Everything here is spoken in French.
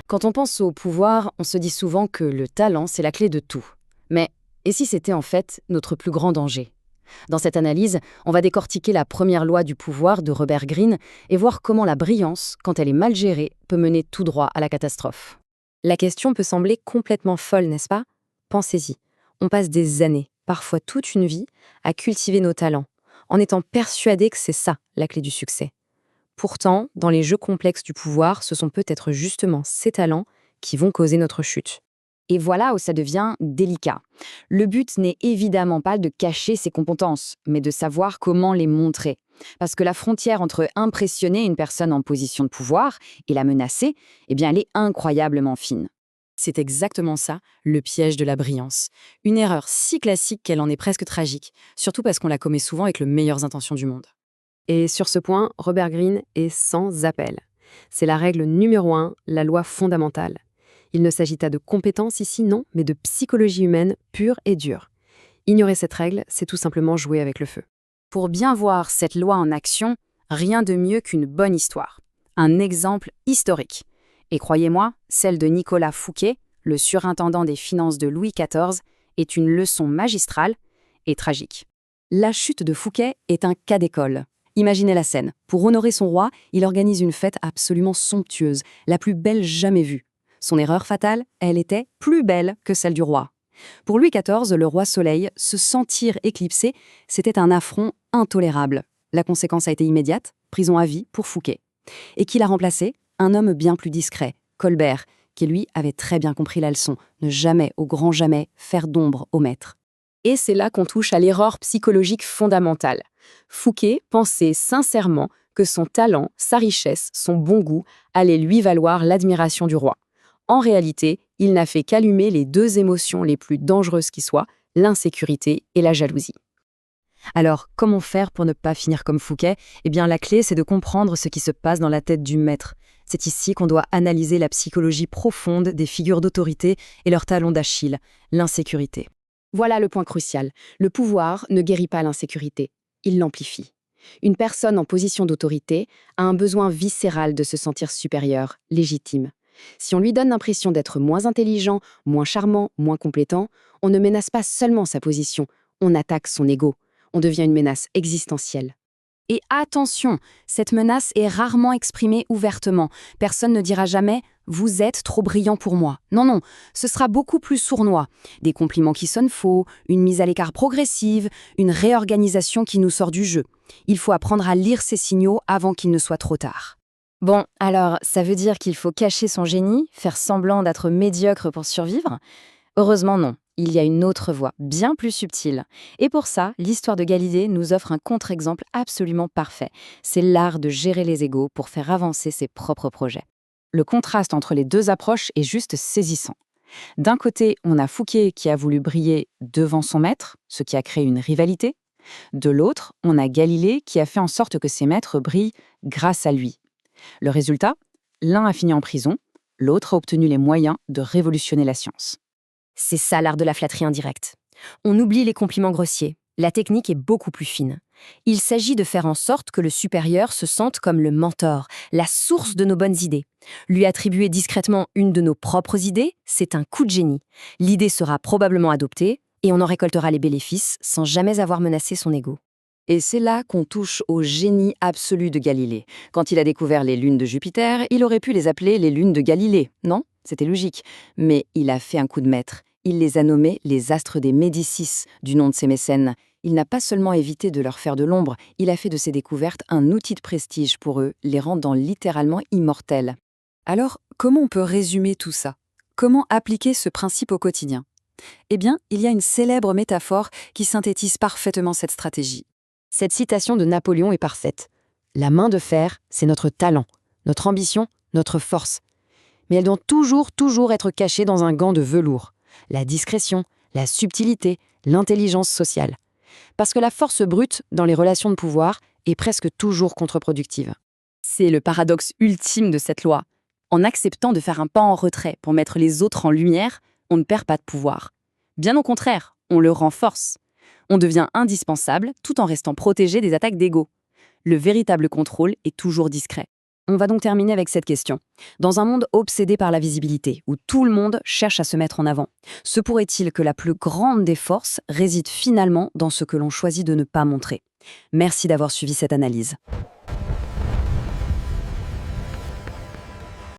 Quand on pense au pouvoir, on se dit souvent que le talent, c'est la clé de tout. Mais et si c'était en fait notre plus grand danger? Dans cette analyse, on va décortiquer la première loi du pouvoir de Robert Greene et voir comment la brillance, quand elle est mal gérée, peut mener tout droit à la catastrophe. La question peut sembler complètement folle, n'est-ce pas? Pensez-y. On passe des années, parfois toute une vie, à cultiver nos talents, en étant persuadé que c'est ça, la clé du succès. Pourtant, dans les jeux complexes du pouvoir, ce sont peut-être justement ces talents qui vont causer notre chute. Et voilà où ça devient délicat. Le but n'est évidemment pas de cacher ses compétences, mais de savoir comment les montrer. Parce que la frontière entre impressionner une personne en position de pouvoir et la menacer, eh bien, elle est incroyablement fine. C'est exactement ça, le piège de la brillance. Une erreur si classique qu'elle en est presque tragique, surtout parce qu'on la commet souvent avec les meilleures intentions du monde. Et sur ce point, Robert Greene est sans appel. C'est la règle numéro 1, la loi fondamentale. Il ne s'agit pas de compétences ici, non, mais de psychologie humaine pure et dure. Ignorer cette règle, c'est tout simplement jouer avec le feu. Pour bien voir cette loi en action, rien de mieux qu'une bonne histoire. Un exemple historique. Et croyez-moi, celle de Nicolas Fouquet, le surintendant des finances de Louis XIV, est une leçon magistrale et tragique. La chute de Fouquet est un cas d'école. Imaginez la scène. Pour honorer son roi, il organise une fête absolument somptueuse, la plus belle jamais vue. Son erreur fatale, elle était plus belle que celle du roi. Pour Louis XIV, le roi Soleil, se sentir éclipsé, c'était un affront intolérable. La conséquence a été immédiate, prison à vie pour Fouquet. Et qui l'a remplacé? Un homme bien plus discret, Colbert, qui lui avait très bien compris la leçon, ne jamais, au grand jamais, faire d'ombre au maître. Et c'est là qu'on touche à l'erreur psychologique fondamentale. Fouquet pensait sincèrement que son talent, sa richesse, son bon goût allaient lui valoir l'admiration du roi. En réalité, il n'a fait qu'allumer les deux émotions les plus dangereuses qui soient, l'insécurité et la jalousie. Alors, comment faire pour ne pas finir comme Fouquet? Eh bien, la clé, c'est de comprendre ce qui se passe dans la tête du maître. C'est ici qu'on doit analyser la psychologie profonde des figures d'autorité et leur talon d'Achille, l'insécurité. Voilà le point crucial. Le pouvoir ne guérit pas l'insécurité, il l'amplifie. Une personne en position d'autorité a un besoin viscéral de se sentir supérieur, légitime. Si on lui donne l'impression d'être moins intelligent, moins charmant, moins compétent, on ne menace pas seulement sa position, on attaque son ego. On devient une menace existentielle. Et attention, cette menace est rarement exprimée ouvertement. Personne ne dira jamais « vous êtes trop brillant pour moi ». Non, non, ce sera beaucoup plus sournois. Des compliments qui sonnent faux, une mise à l'écart progressive, une réorganisation qui nous sort du jeu. Il faut apprendre à lire ces signaux avant qu'il ne soit trop tard. Bon, alors, ça veut dire qu'il faut cacher son génie, faire semblant d'être médiocre pour survivre? Heureusement non, il y a une autre voie, bien plus subtile. Et pour ça, l'histoire de Galilée nous offre un contre-exemple absolument parfait. C'est l'art de gérer les égos pour faire avancer ses propres projets. Le contraste entre les deux approches est juste saisissant. D'un côté, on a Fouquet qui a voulu briller devant son maître, ce qui a créé une rivalité. De l'autre, on a Galilée qui a fait en sorte que ses maîtres brillent grâce à lui. Le résultat, l'un a fini en prison, l'autre a obtenu les moyens de révolutionner la science. C'est ça l'art de la flatterie indirecte. On oublie les compliments grossiers. La technique est beaucoup plus fine. Il s'agit de faire en sorte que le supérieur se sente comme le mentor, la source de nos bonnes idées. Lui attribuer discrètement une de nos propres idées, c'est un coup de génie. L'idée sera probablement adoptée et on en récoltera les bénéfices sans jamais avoir menacé son ego. Et c'est là qu'on touche au génie absolu de Galilée. Quand il a découvert les lunes de Jupiter, il aurait pu les appeler les lunes de Galilée, non? C'était logique. Mais il a fait un coup de maître. Il les a nommés les astres des Médicis, du nom de ses mécènes. Il n'a pas seulement évité de leur faire de l'ombre, il a fait de ses découvertes un outil de prestige pour eux, les rendant littéralement immortels. Alors, comment on peut résumer tout ça? Comment appliquer ce principe au quotidien? Eh bien, il y a une célèbre métaphore qui synthétise parfaitement cette stratégie. Cette citation de Napoléon est parfaite. La main de fer, c'est notre talent, notre ambition, notre force. Mais elle doit toujours être cachée dans un gant de velours. La discrétion, la subtilité, l'intelligence sociale. Parce que la force brute, dans les relations de pouvoir, est presque toujours contre-productive. C'est le paradoxe ultime de cette loi. En acceptant de faire un pas en retrait pour mettre les autres en lumière, on ne perd pas de pouvoir. Bien au contraire, on le renforce. On devient indispensable tout en restant protégé des attaques d'ego. Le véritable contrôle est toujours discret. On va donc terminer avec cette question. Dans un monde obsédé par la visibilité, où tout le monde cherche à se mettre en avant, se pourrait-il que la plus grande des forces réside finalement dans ce que l'on choisit de ne pas montrer? Merci d'avoir suivi cette analyse.